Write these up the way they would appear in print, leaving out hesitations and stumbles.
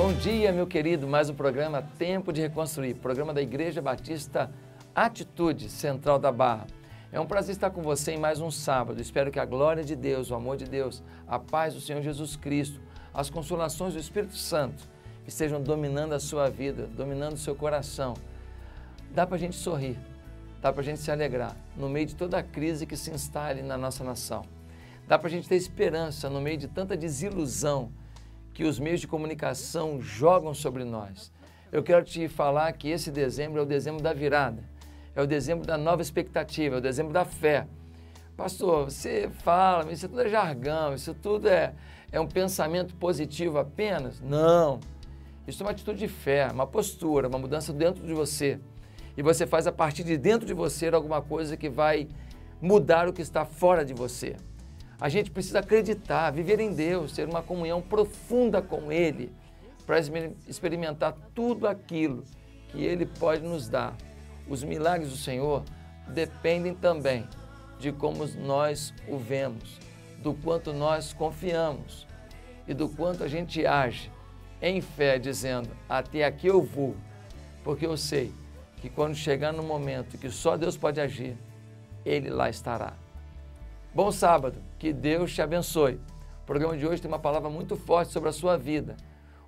Bom dia, meu querido, mais um programa Tempo de Reconstruir, programa da Igreja Batista Atitude, Central da Barra. É um prazer estar com você em mais um sábado. Espero que a glória de Deus, o amor de Deus, a paz do Senhor Jesus Cristo, as consolações do Espírito Santo estejam dominando a sua vida, dominando o seu coração. Dá para a gente sorrir, dá para a gente se alegrar no meio de toda a crise que se instale na nossa nação. Dá para a gente ter esperança no meio de tanta desilusão que os meios de comunicação jogam sobre nós. Eu quero te falar que esse dezembro é o dezembro da virada, é o dezembro da nova expectativa, é o dezembro da fé. Pastor, você fala, isso tudo é jargão, isso tudo é um pensamento positivo apenas? Não, isso é uma atitude de fé, uma postura, uma mudança dentro de você. E você faz a partir de dentro de você alguma coisa que vai mudar o que está fora de você. A gente precisa acreditar, viver em Deus, ter uma comunhão profunda com Ele, para experimentar tudo aquilo que Ele pode nos dar. Os milagres do Senhor dependem também de como nós o vemos, do quanto nós confiamos e do quanto a gente age em fé, dizendo, até aqui eu vou, porque eu sei que quando chegar no momento que só Deus pode agir, Ele lá estará. Bom sábado, que Deus te abençoe. O programa de hoje tem uma palavra muito forte sobre a sua vida,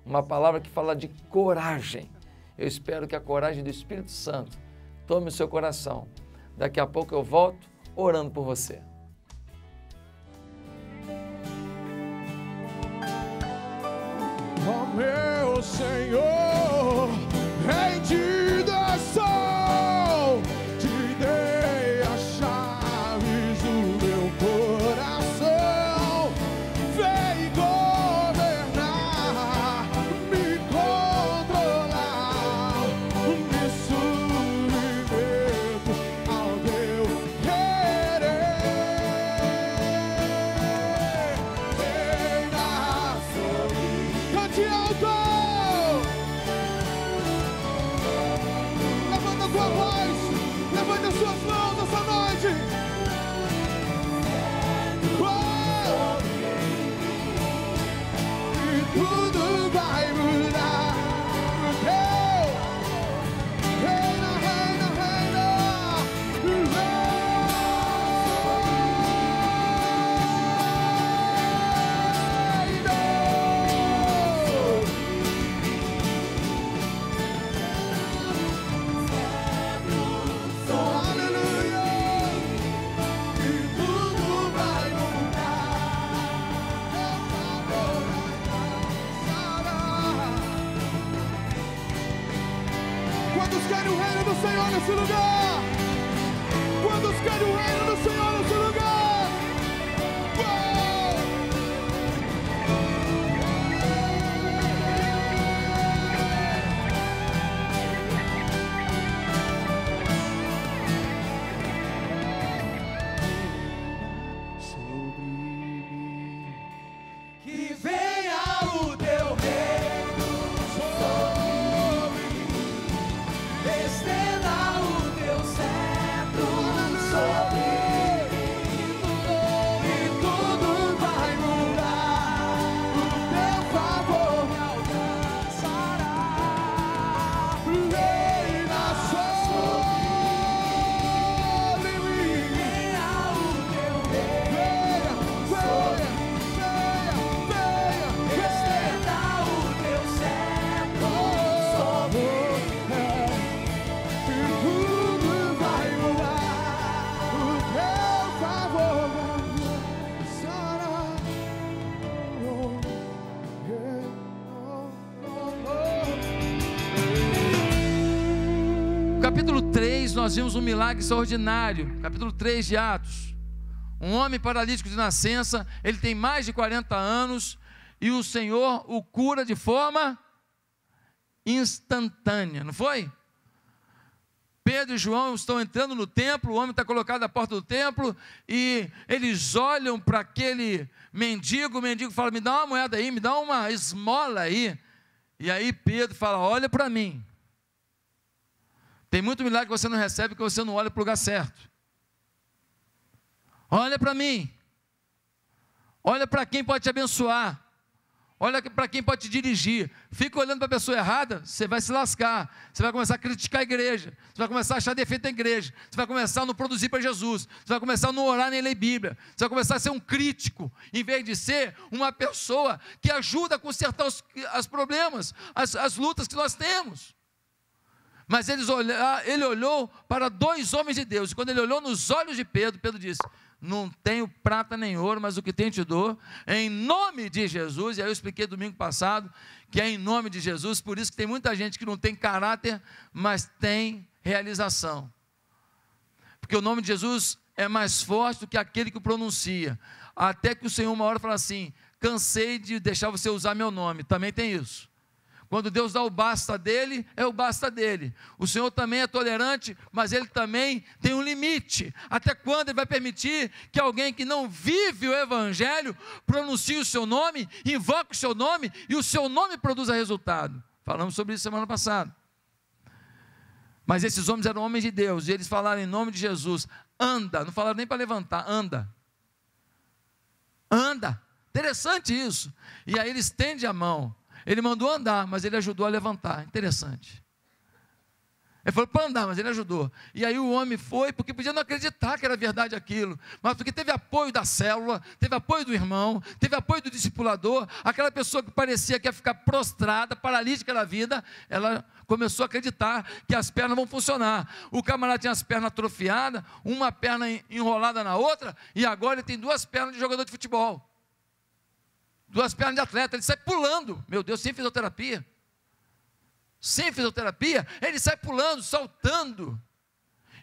uma palavra que fala de coragem. Eu espero que a coragem do Espírito Santo tome o seu coração. Daqui a pouco eu volto orando por você. Ó meu Senhor, rendido sou, te dei as chaves do meu coração, vem governar, me controlar, me submeto ao teu querer. Reina sobre mim. Cante alto! Levanta a tua voz, levanta as suas mãos essa noite. E tudo vai mudar. Reina, reina, reina. Aleluia. E tudo vai mudar. Quantos querem o reino do Senhor nesse lugar? Quantos querem o reino do Senhor nesse lugar? Uou! Sobre mim. Que venha o teu reino sobre mim. Estenda o teu cetro sobre mim. E tudo vai mudar. O teu favor me alcançará. Reina sobre mim. Venha o teu reino sobre mim. Estenda o teu cetro sobre mim. E tudo vai mudar. O teu favor me alcançará. Capítulo 3, nós vimos um milagre extraordinário. Capítulo 3 de Atos. Um homem paralítico de nascença, ele tem mais de 40 anos, e o Senhor o cura de forma instantânea, não foi? Pedro e João estão entrando no templo, o homem está colocado à porta do templo, e eles olham para aquele mendigo, o mendigo fala, me dá uma moeda aí, me dá uma esmola aí. E aí Pedro fala, olha para mim. Tem muito milagre que você não recebe porque você não olha para o lugar certo. Olha para mim. Olha para quem pode te abençoar. olha para quem pode te dirigir. Fica olhando para a pessoa errada, você vai se lascar. Você vai começar a criticar a igreja. Você vai começar a achar defeito na igreja. Você vai começar a não produzir para Jesus. Você vai começar a não orar nem ler Bíblia. Você vai começar a ser um crítico, em vez de ser uma pessoa que ajuda a consertar os problemas, as lutas que nós temos. Mas ele olhou para 2 homens de Deus. E quando ele olhou nos olhos de Pedro, Pedro disse: não tenho prata nem ouro, mas o que tenho te dou, em nome de Jesus. E aí eu expliquei domingo passado, que é em nome de Jesus. Por isso que tem muita gente que não tem caráter, mas tem realização. Porque o nome de Jesus é mais forte do que aquele que o pronuncia. Até que o Senhor uma hora fala assim: cansei de deixar você usar meu nome. Também tem isso. Quando Deus dá o basta dele, é o basta dele. O Senhor também é tolerante, mas ele também tem um limite. Até quando ele vai permitir que alguém que não vive o evangelho pronuncie o seu nome, invoque o seu nome e o seu nome produza resultado? Falamos sobre isso semana passada. Mas esses homens eram homens de Deus, e eles falaram em nome de Jesus: anda, não falaram nem para levantar, anda. Anda. Interessante isso. E aí ele estende a mão. Ele mandou andar, mas ele ajudou a levantar. Interessante. Ele falou para andar, mas ele ajudou. E aí o homem foi, porque podia não acreditar que era verdade aquilo, mas porque teve apoio da célula, teve apoio do irmão, teve apoio do discipulador. Aquela pessoa que parecia que ia ficar prostrada, paralítica da vida, ela começou a acreditar que as pernas vão funcionar. O camarada tinha as pernas atrofiadas, uma perna enrolada na outra, e agora ele tem 2 pernas de jogador de futebol. 2 pernas de atleta, ele sai pulando, meu Deus, sem fisioterapia. Sem fisioterapia, ele sai pulando, saltando.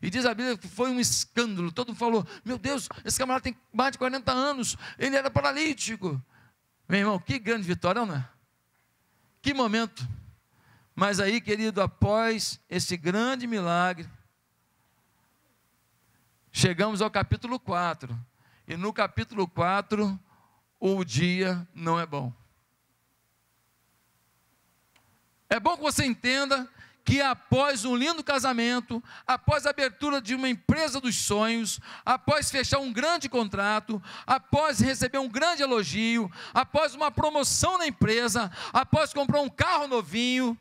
E diz a Bíblia que foi um escândalo. Todo mundo falou: meu Deus, esse camarada tem mais de 40 anos, ele era paralítico. Meu irmão, que grande vitória, não é? Que momento. Mas aí, querido, após esse grande milagre, chegamos ao capítulo 4. E no capítulo 4, o dia não é bom. É bom que você entenda que após um lindo casamento, após a abertura de uma empresa dos sonhos, após fechar um grande contrato, após receber um grande elogio, após uma promoção na empresa, após comprar um carro novinho,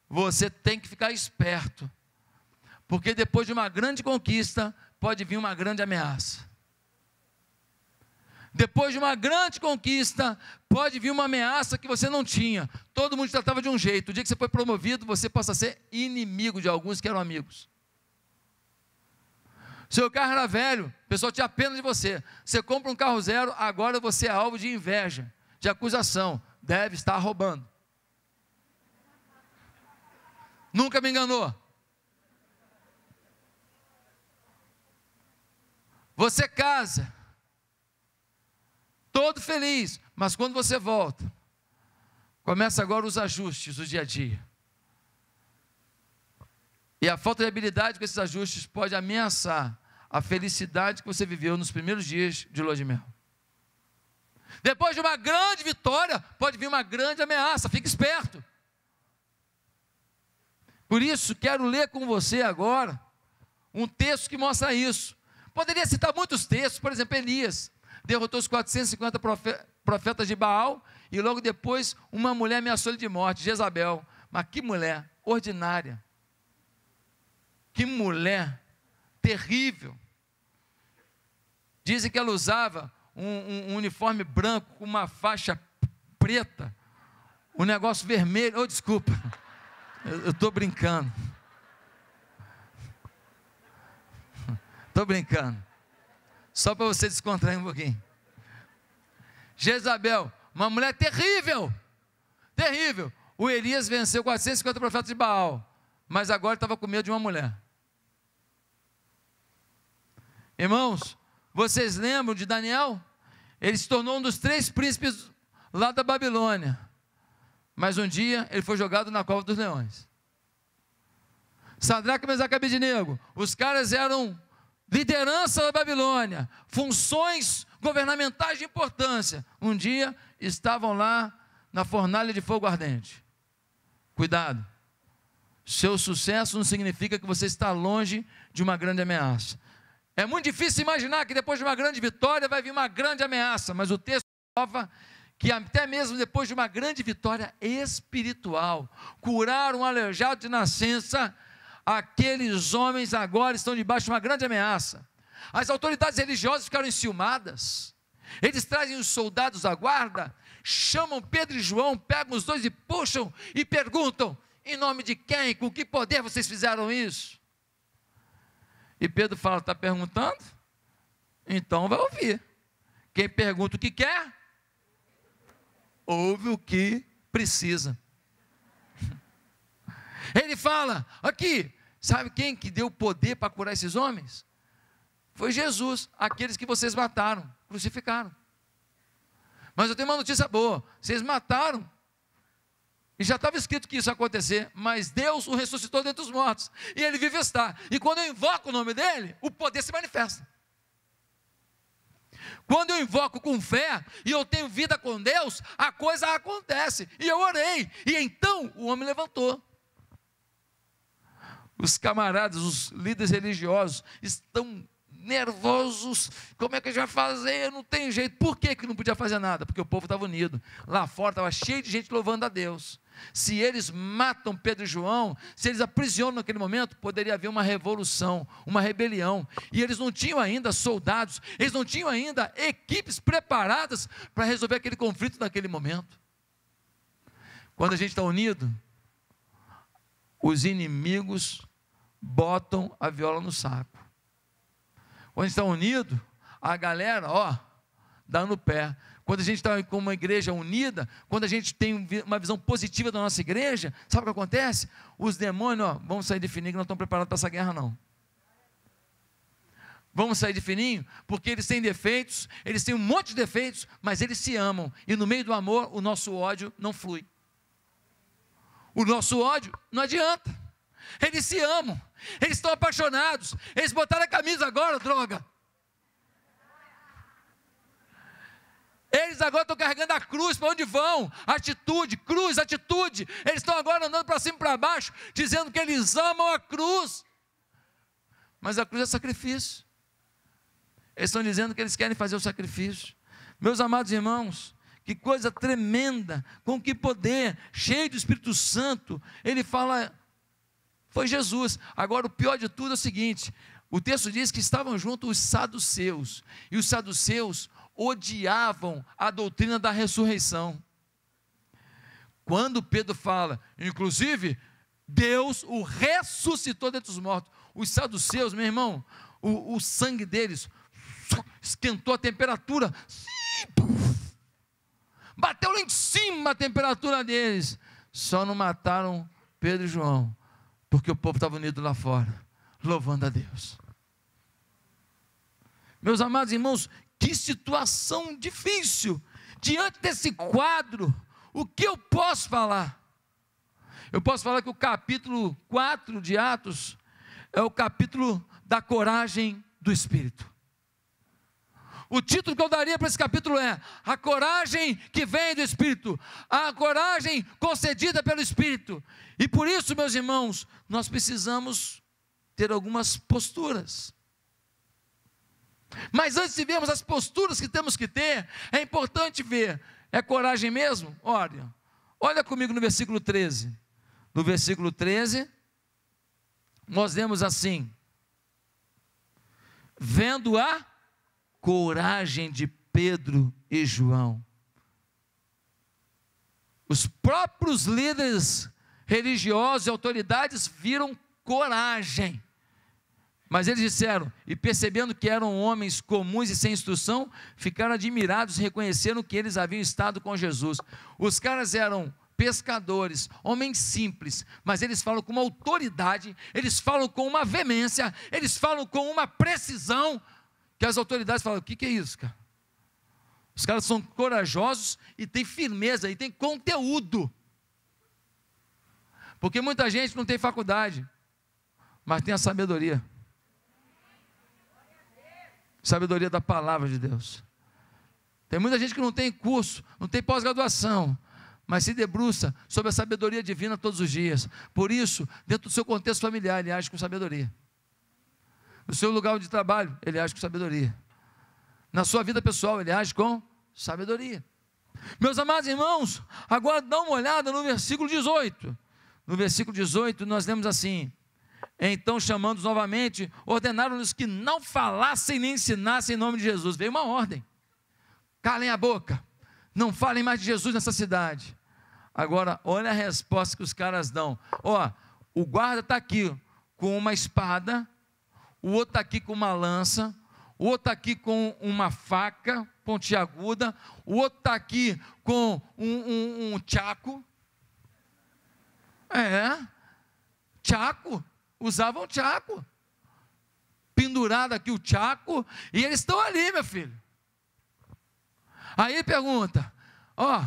você tem que ficar esperto, porque depois de uma grande conquista, pode vir uma grande ameaça. Depois de uma grande conquista, pode vir uma ameaça que você não tinha. Todo mundo te tratava de um jeito. O dia que você foi promovido, você passa a ser inimigo de alguns que eram amigos. Seu carro era velho, o pessoal tinha pena de você. Você compra um carro zero, agora você é alvo de inveja, de acusação. Deve estar roubando. Nunca me enganou. Você casa, todo feliz, mas quando você volta, começa agora os ajustes do dia a dia. E a falta de habilidade com esses ajustes pode ameaçar a felicidade que você viveu nos primeiros dias de lua de mel. Depois de uma grande vitória, pode vir uma grande ameaça, fique esperto. Por isso, quero ler com você agora um texto que mostra isso. Poderia citar muitos textos, por exemplo, Elias derrotou os 450 profetas de Baal, e logo depois uma mulher ameaçou ele de morte, Jezabel. Mas que mulher ordinária, que mulher terrível. Dizem que ela usava um uniforme branco com uma faixa preta, um negócio vermelho. Oh, desculpa, eu estou brincando. Estou brincando. Só para você descontrair um pouquinho. Jezabel, uma mulher terrível, terrível. O Elias venceu 450 profetas de Baal, mas agora estava com medo de uma mulher. Irmãos, vocês lembram de Daniel? Ele se tornou um dos 3 príncipes lá da Babilônia, mas um dia ele foi jogado na cova dos leões. Sadraque, Mesaque e Abednego, os caras eram liderança da Babilônia, funções governamentais de importância. Um dia estavam lá na fornalha de fogo ardente. Cuidado, seu sucesso não significa que você está longe de uma grande ameaça. É muito difícil imaginar que depois de uma grande vitória vai vir uma grande ameaça, mas o texto prova que até mesmo depois de uma grande vitória espiritual, curar um aleijado de nascença, aqueles homens agora estão debaixo de uma grande ameaça. As autoridades religiosas ficaram enciumadas. Eles trazem os soldados da guarda, chamam Pedro e João, pegam os dois e puxam e perguntam: em nome de quem, com que poder vocês fizeram isso? E Pedro fala: está perguntando? Então vai ouvir. Quem pergunta o que quer, ouve o que precisa. Ele fala: aqui, sabe quem que deu poder para curar esses homens? Foi Jesus, aqueles que vocês mataram, crucificaram. Mas eu tenho uma notícia boa: vocês mataram, e já estava escrito que isso ia acontecer, mas Deus o ressuscitou dentre os mortos, e Ele vive está, e quando eu invoco o nome dEle, o poder se manifesta. Quando eu invoco com fé, e eu tenho vida com Deus, a coisa acontece, e eu orei, e então o homem levantou. Os camaradas, os líderes religiosos, estão nervosos. Como é que a gente vai fazer? Não tem jeito. Por que não podia fazer nada? Porque o povo estava unido. Lá fora estava cheio de gente louvando a Deus. Se eles matam Pedro e João, se eles aprisionam naquele momento, poderia haver uma revolução, uma rebelião. E eles não tinham ainda soldados, eles não tinham ainda equipes preparadas para resolver aquele conflito naquele momento. Quando a gente está unido, os inimigos botam a viola no saco. Quando a gente está unido, a galera, dá no pé. Quando a gente está com uma igreja unida, quando a gente tem uma visão positiva da nossa igreja, sabe o que acontece? Os demônios, vamos sair de fininho, que não estão preparados para essa guerra não. Vamos sair de fininho, porque eles têm defeitos, eles têm um monte de defeitos, mas eles se amam, e no meio do amor, o nosso ódio não flui. O nosso ódio não adianta. Eles se amam, eles estão apaixonados, eles botaram a camisa agora, droga. Eles agora estão carregando a cruz, para onde vão? Atitude, cruz, atitude. Eles estão agora andando para cima e para baixo, dizendo que eles amam a cruz. Mas a cruz é sacrifício. Eles estão dizendo que eles querem fazer o sacrifício. Meus amados irmãos, que coisa tremenda, com que poder, cheio do Espírito Santo. Ele fala, foi Jesus. Agora o pior de tudo é o seguinte, o texto diz que estavam juntos os saduceus, e os saduceus odiavam a doutrina da ressurreição. Quando Pedro fala, inclusive, Deus o ressuscitou dentre os mortos, os saduceus, meu irmão, o sangue deles esquentou a temperatura, bateu lá em cima a temperatura deles, só não mataram Pedro e João, porque o povo estava unido lá fora, louvando a Deus. Meus amados irmãos, que situação difícil. Diante desse quadro, o que eu posso falar? Eu posso falar que o capítulo 4 de Atos é o capítulo da coragem do Espírito. O título que eu daria para esse capítulo é: a coragem que vem do Espírito, a coragem concedida pelo Espírito. E por isso, meus irmãos, nós precisamos ter algumas posturas. Mas antes de vermos as posturas que temos que ter, é importante ver, é coragem mesmo? Olha comigo no versículo 13. No versículo 13, nós vemos assim: vendo a coragem de Pedro e João. Os próprios líderes religiosos e autoridades viram coragem. Mas eles disseram, e percebendo que eram homens comuns e sem instrução, ficaram admirados e reconheceram que eles haviam estado com Jesus. Os caras eram pescadores, homens simples, mas eles falam com uma autoridade, eles falam com uma veemência, eles falam com uma precisão, que as autoridades falam, o que é isso, cara? Os caras são corajosos e têm firmeza, e têm conteúdo. Porque muita gente não tem faculdade, mas tem a sabedoria. Sabedoria da palavra de Deus. Tem muita gente que não tem curso, não tem pós-graduação, mas se debruça sobre a sabedoria divina todos os dias. Por isso, dentro do seu contexto familiar, ele age com sabedoria. No seu lugar de trabalho, ele age com sabedoria. Na sua vida pessoal, ele age com sabedoria. Meus amados irmãos, agora dá uma olhada no versículo 18. No versículo 18 nós lemos assim: então, chamando-os novamente, ordenaram-lhes que não falassem nem ensinassem em nome de Jesus. Veio uma ordem: calem a boca, não falem mais de Jesus nessa cidade. Agora, olha a resposta que os caras dão. Ó, o guarda está aqui com uma espada, o outro está aqui com uma lança, o outro está aqui com uma faca pontiaguda, o outro está aqui com um tchaco. Tchaco, usavam tchaco, pendurado aqui o tchaco, e eles estão ali, meu filho. Aí ele pergunta: ó,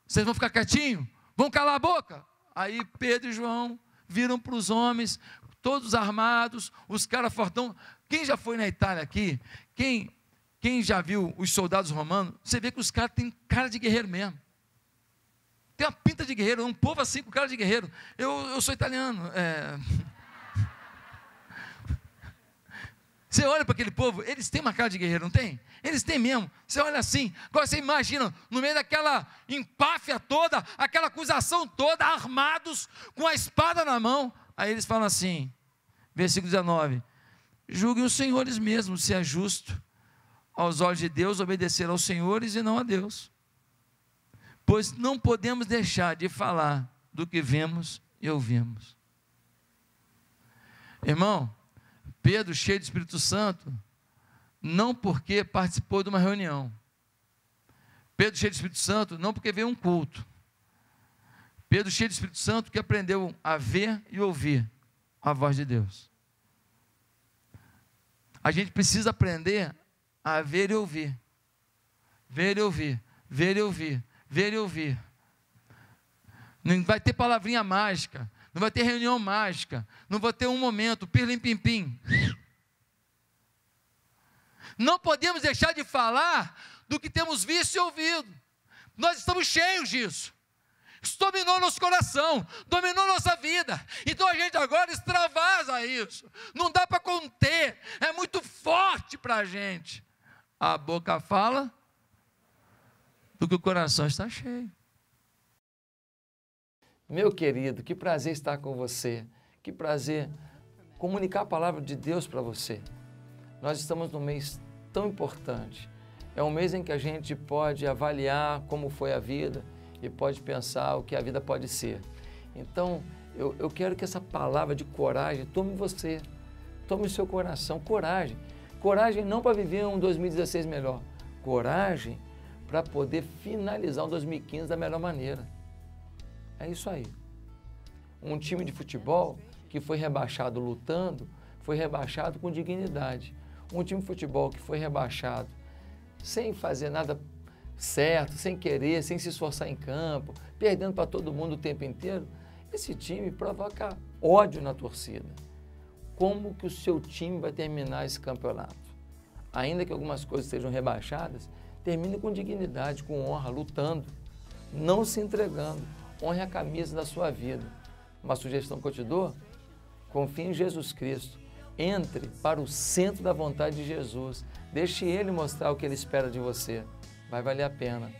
vocês vão ficar quietinhos? Vão calar a boca? Aí Pedro e João viram para os homens, todos armados, os caras fortão. Quem já foi na Itália aqui, quem já viu os soldados romanos, você vê que os caras têm cara de guerreiro mesmo. Tem uma pinta de guerreiro, um povo assim com cara de guerreiro. Eu sou italiano. Você olha para aquele povo, eles têm uma cara de guerreiro, não tem? Eles têm mesmo. Você olha assim, agora você imagina, no meio daquela empáfia toda, aquela acusação toda, armados, com a espada na mão. Aí eles falam assim, versículo 19: julguem os senhores mesmos, se é justo aos olhos de Deus obedecer aos senhores e não a Deus, pois não podemos deixar de falar do que vemos e ouvimos. Irmão, Pedro, cheio do Espírito Santo, não porque participou de uma reunião. Pedro, cheio do Espírito Santo, não porque veio um culto. Pedro, cheio do Espírito Santo, que aprendeu a ver e ouvir a voz de Deus. A gente precisa aprender a ver e ouvir. Ver e ouvir, ver e ouvir, ver e ouvir. Não vai ter palavrinha mágica, não vai ter reunião mágica, não vai ter um momento, pirlim-pim-pim. Não podemos deixar de falar do que temos visto e ouvido. Nós estamos cheios disso. Isso dominou nosso coração, dominou nossa vida. Então a gente agora extravasa isso. Não dá para conter, é muito forte para a gente. A boca fala do que o coração está cheio. Meu querido, que prazer estar com você. Que prazer comunicar a palavra de Deus para você. Nós estamos num mês tão importante. É um mês em que a gente pode avaliar como foi a vida e pode pensar o que a vida pode ser. Então, eu quero que essa palavra de coragem tome você, tome o seu coração. Coragem. Coragem não para viver um 2016 melhor. Coragem para poder finalizar um 2015 da melhor maneira. É isso aí. Um time de futebol que foi rebaixado lutando, foi rebaixado com dignidade. Um time de futebol que foi rebaixado sem fazer nada certo, sem querer, sem se esforçar em campo, perdendo para todo mundo o tempo inteiro, esse time provoca ódio na torcida. Como que o seu time vai terminar esse campeonato? Ainda que algumas coisas estejam rebaixadas, termine com dignidade, com honra, lutando, não se entregando. Honre a camisa da sua vida. Uma sugestão que eu te dou: confie em Jesus Cristo. Entre para o centro da vontade de Jesus. Deixe Ele mostrar o que Ele espera de você. Vai valer a pena.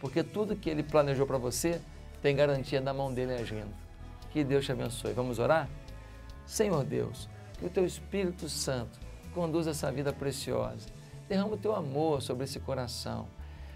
Porque tudo que Ele planejou para você tem garantia na mão dEle agindo. Que Deus te abençoe. Vamos orar? Senhor Deus, que o Teu Espírito Santo conduza essa vida preciosa. Derrama o Teu amor sobre esse coração.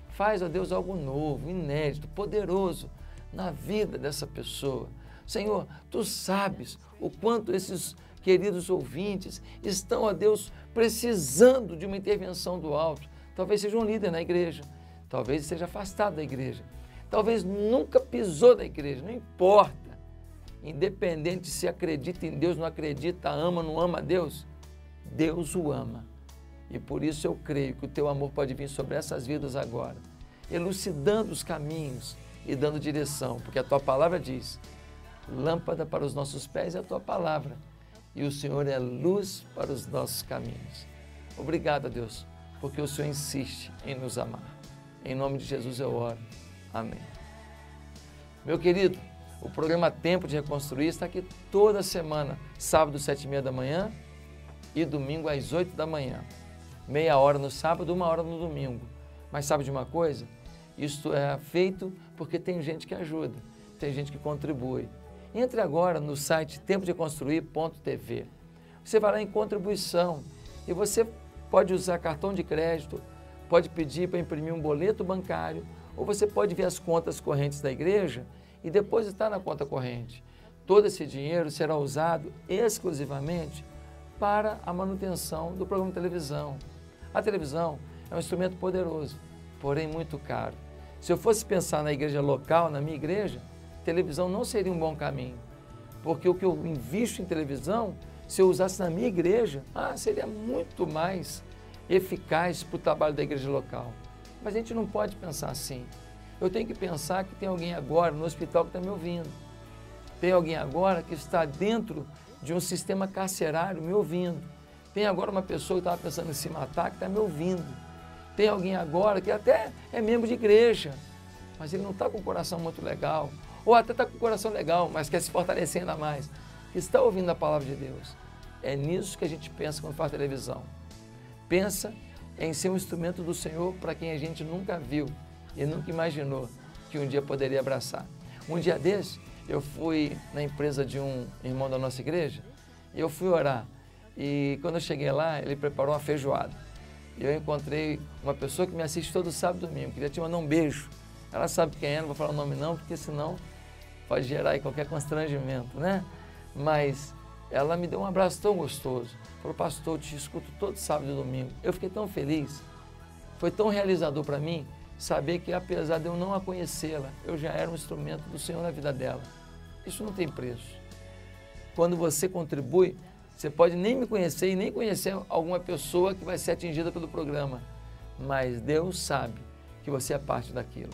Faz, ó Deus, algo novo, inédito, poderoso na vida dessa pessoa. Senhor, Tu sabes o quanto esses queridos ouvintes estão, ó Deus, precisando de uma intervenção do alto. Talvez seja um líder na igreja, talvez esteja afastado da igreja, talvez nunca pisou na igreja, não importa. Independente se acredita em Deus, não acredita, ama, não ama a Deus, Deus o ama. E por isso eu creio que o Teu amor pode vir sobre essas vidas agora, elucidando os caminhos e dando direção, porque a Tua palavra diz: lâmpada para os nossos pés é a Tua palavra, e o Senhor é luz para os nossos caminhos. Obrigado, Deus, porque o Senhor insiste em nos amar. Em nome de Jesus eu oro. Amém. Meu querido, o programa Tempo de Reconstruir está aqui toda semana, sábado, 7h30 da manhã e domingo às 8 da manhã. Meia hora no sábado, 1 hora no domingo. Mas sabe de uma coisa? Isto é feito porque tem gente que ajuda, tem gente que contribui. Entre agora no site tempodeconstruir.tv. Você vai lá em contribuição e você pode usar cartão de crédito, pode pedir para imprimir um boleto bancário, ou você pode ver as contas correntes da igreja e depositar na conta corrente. Todo esse dinheiro será usado exclusivamente para a manutenção do programa de televisão. A televisão é um instrumento poderoso, porém muito caro. Se eu fosse pensar na igreja local, na minha igreja, televisão não seria um bom caminho, porque o que eu invisto em televisão, se eu usasse na minha igreja, seria muito mais eficaz para o trabalho da igreja local. Mas a gente não pode pensar assim. Eu tenho que pensar que tem alguém agora no hospital que está me ouvindo. Tem alguém agora que está dentro de um sistema carcerário me ouvindo. Tem agora uma pessoa que estava pensando em se matar que está me ouvindo. Tem alguém agora que até é membro de igreja, mas ele não está com o coração muito legal, ou até está com o coração legal, mas quer se fortalecer ainda mais. Está ouvindo a palavra de Deus. É nisso que a gente pensa quando faz televisão. Pensa em ser um instrumento do Senhor para quem a gente nunca viu e nunca imaginou que um dia poderia abraçar. Um dia desse, eu fui na empresa de um irmão da nossa igreja e eu fui orar. E quando eu cheguei lá, ele preparou uma feijoada. E eu encontrei uma pessoa que me assiste todo sábado e domingo, queria te mandar um beijo. Ela sabe quem é, não vou falar o nome não, porque senão pode gerar aí qualquer constrangimento, né? Mas ela me deu um abraço tão gostoso. Falou, pastor, eu te escuto todo sábado e domingo. Eu fiquei tão feliz, foi tão realizador para mim, saber que apesar de eu não a conhecê-la, eu já era um instrumento do Senhor na vida dela. Isso não tem preço. Quando você contribui, você pode nem me conhecer e nem conhecer alguma pessoa que vai ser atingida pelo programa, mas Deus sabe que você é parte daquilo.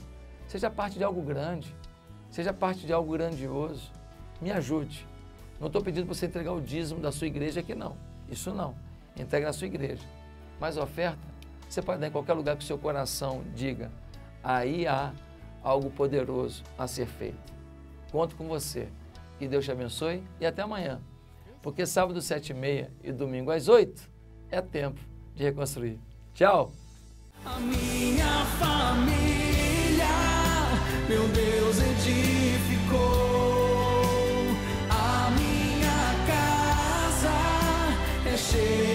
Seja parte de algo grande, seja parte de algo grandioso. Me ajude. Não estou pedindo para você entregar o dízimo da sua igreja aqui, não. Isso não. Entregue na sua igreja. Mas a oferta, você pode dar em qualquer lugar que o seu coração diga, aí há algo poderoso a ser feito. Conto com você. Que Deus te abençoe e até amanhã. Porque sábado 7h30 e domingo às 8 é tempo de reconstruir. Tchau! A minha família, meu Deus edificou. A minha casa é cheia